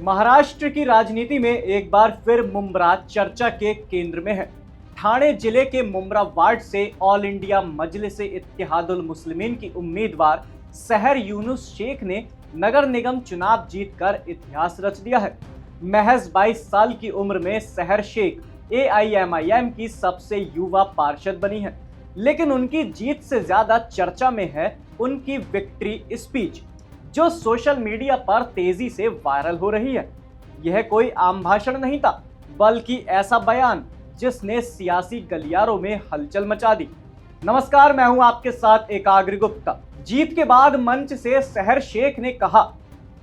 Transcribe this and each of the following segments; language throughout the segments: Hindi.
महाराष्ट्र की राजनीति में एक बार फिर मुंब्रा चर्चा के केंद्र में है। ठाणे जिले के मुंब्रा वार्ड से ऑल इंडिया मजलिस-ए-इत्तेहादुल मुस्लिमीन की उम्मीदवार सहर यूनुस शेख ने नगर निगम चुनाव जीतकर इतिहास रच दिया है। महज 22 साल की उम्र में सहर शेख AIMIM की सबसे युवा पार्षद बनी है, लेकिन उनकी जीत से ज्यादा चर्चा में है उनकी विक्ट्री स्पीच, जो सोशल मीडिया पर तेजी से वायरल हो रही है। यह कोई आम भाषण नहीं था, बल्कि ऐसा बयान जिसने सियासी गलियारों में हलचल मचा दी। नमस्कार, मैं हूं आपके साथ एकाग्र गुप्ता। जीत के बाद मंच से सहर शेख ने कहा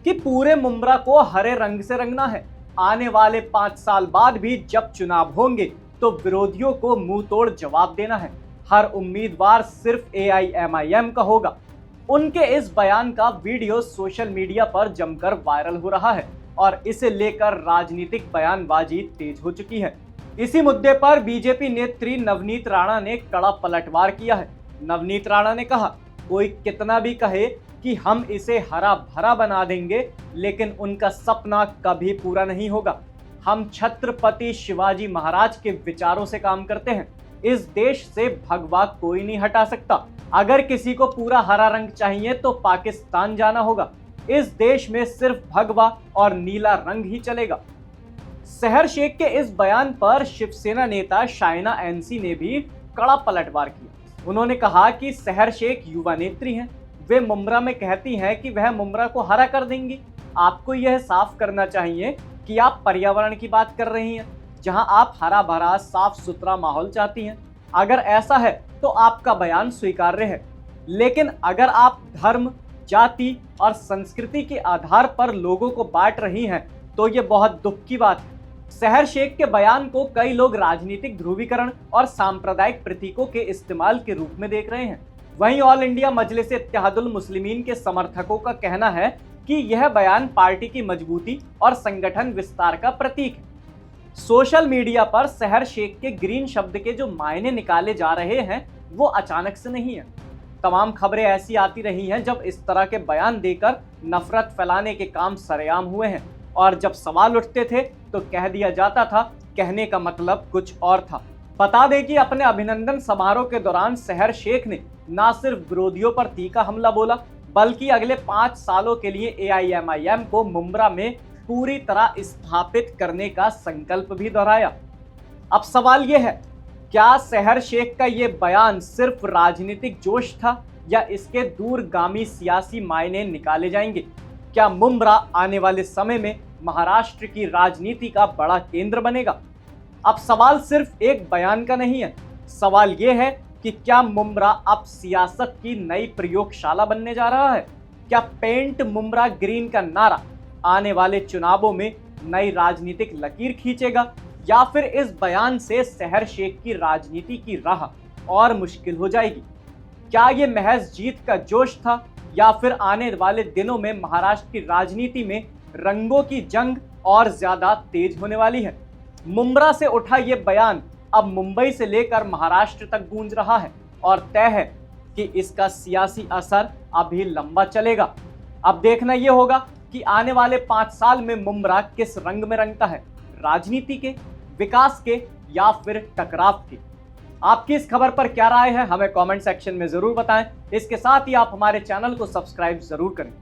कि पूरे मुंब्रा को हरे रंग से रंगना है। आने वाले 5 साल बाद भी जब चुनाव होंगे तो विरोधियों को मुंह तोड़ जवाब देना है। हर उम्मीदवार सिर्फ AIMIM का होगा। उनके इस बयान का वीडियो सोशल मीडिया पर जमकर वायरल हो रहा है और इसे लेकर राजनीतिक बयानबाजी तेज हो चुकी है। इसी मुद्दे पर बीजेपी नेत्री नवनीत राणा ने कड़ा पलटवार किया है। नवनीत राणा ने कहा, कोई कितना भी कहे कि हम इसे हरा भरा बना देंगे, लेकिन उनका सपना कभी पूरा नहीं होगा। हम छत्रपति शिवाजी महाराज के विचारों से काम करते हैं। इस देश से भगवा कोई नहीं हटा सकता। अगर किसी को पूरा हरा रंग चाहिए तो पाकिस्तान जाना होगा। इस देश में सिर्फ भगवा और नीला रंग ही चलेगा। सहर शेख के इस बयान पर शिवसेना नेता शाइना NC ने भी कड़ा पलटवार किया। उन्होंने कहा कि सहर शेख युवा नेत्री हैं। वे मुंब्रा में कहती हैं कि वह मुंब्रा को हरा कर देंगी। आपको यह साफ करना चाहिए कि आप पर्यावरण की बात कर रही हैं, जहां आप हरा भरा साफ सुथरा माहौल चाहती हैं। अगर ऐसा है तो आपका बयान स्वीकार्य है, लेकिन अगर आप धर्म, जाति और संस्कृति के आधार पर लोगों को बांट रही हैं तो ये बहुत दुख की बात है। सहर शेख के बयान को कई लोग राजनीतिक ध्रुवीकरण और सांप्रदायिक प्रतीकों के इस्तेमाल के रूप में देख रहे हैं। वहीं ऑल इंडिया मजलिस-ए-इत्तेहादुल मुस्लिमीन के समर्थकों का कहना है कि यह बयान पार्टी की मजबूती और संगठन विस्तार का प्रतीक है। सोशल मीडिया पर सहर शेख के ग्रीन शब्द के जो मायने निकाले जा रहे हैं वो अचानक से नहीं है। तमाम खबरें ऐसी आती रही हैं जब इस तरह के बयान देकर नफरत फैलाने के काम सरेआम हुए हैं, और जब सवाल उठते थे तो कह दिया जाता था कहने का मतलब कुछ और था। बता दें कि अपने अभिनंदन समारोह के दौरान सहर शेख ने न सिर्फ विरोधियों पर तीखा हमला बोला, बल्कि अगले 5 सालों के लिए AIMIM को मुंब्रा में पूरी तरह स्थापित करने का संकल्प भी दोहराया। अब सवाल यह है, क्या सहर शेख का ये बयान सिर्फ राजनीतिक जोश था या इसके दूरगामी सियासी मायने निकाले जाएंगे? क्या मुंब्रा आने वाले समय में महाराष्ट्र की राजनीति का बड़ा केंद्र बनेगा? अब सवाल सिर्फ एक बयान का नहीं है। सवाल यह है कि क्या मुंब्रा अब सियासत की नई प्रयोगशाला बनने जा रहा है? क्या पेंट मुंब्रा ग्रीन का नारा आने वाले चुनावों में नई राजनीतिक लकीर खींचेगा, या फिर इस बयान से सहर शेख की राजनीति की राह और मुश्किल हो जाएगी? क्या ये महज जीत का जोश था, या फिर आने वाले दिनों में महाराष्ट्र की राजनीति में रंगों की जंग और ज्यादा तेज होने वाली है? मुंब्रा से उठा ये बयान अब मुंबई से लेकर महाराष्ट्र तक गूंज रहा है और तय है कि इसका सियासी असर अभी लंबा चलेगा। अब देखना यह होगा कि आने वाले 5 साल में मुंब्रा किस रंग में रंगता है, राजनीति के, विकास के या फिर टकराव के। आपकी इस खबर पर क्या राय है, हमें कमेंट सेक्शन में जरूर बताएं। इसके साथ ही आप हमारे चैनल को सब्सक्राइब जरूर करें।